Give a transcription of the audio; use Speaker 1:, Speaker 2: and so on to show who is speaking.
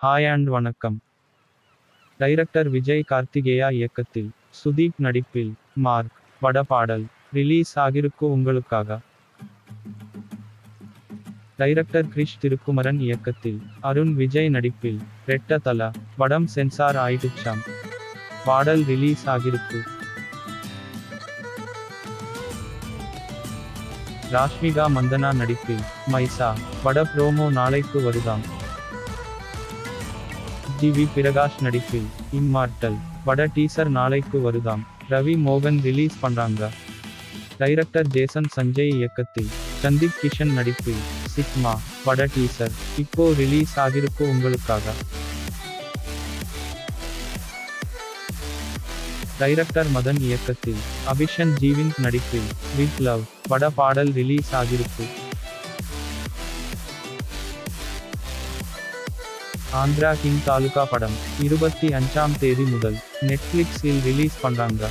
Speaker 1: Hi and வணக்கம். Director Vijay Karthikeya இயக்கத்தில் சுதீப் நடிப்பில் மார்க் பட பாடல் ரிலீஸ் ஆகிருக்கு உங்களுக்காக. டைரக்டர் கிரிஷ் திருக்குமரன் இயக்கத்தில் அருண் விஜய் நடிப்பில் ரெட்ட தல படம் சென்சார் ஆயிடுச்சாம். பாடல் ரிலீஸ் ஆகிருக்கு. ராஷ்மிகா மந்தனா நடிப்பில் மைசா பட ப்ரோமோ நாளைக்கு வருதாம். ஜி.வி. பிரகாஷ் நடிப்பில் இம்மார்ட்டல் பட டீசர் நாளைக்கு வருதாம். ரவி மோகன் ரிலீஸ் பண்றாங்க. டைரக்டர் ஜேசன் சஞ்சய் இயக்கத்தில் சந்தீப் கிஷன் நடிப்பில் சிக்மா பட டீசர் இப்போ ரிலீஸ் ஆகிருக்கு உங்களுக்காக. டைரக்டர் மதன் இயக்கத்தில் அபிஷன் ஜீவின் நடிப்பில் வித் லவ் பட பாடல் ரிலீஸ் ஆகிருக்கு. ஆந்திரா கிங் தாலுகா படம் 25ஆம் தேதி முதல் நெட்ஃப்ளிக்ஸில் ரிலீஸ் பண்றாங்க.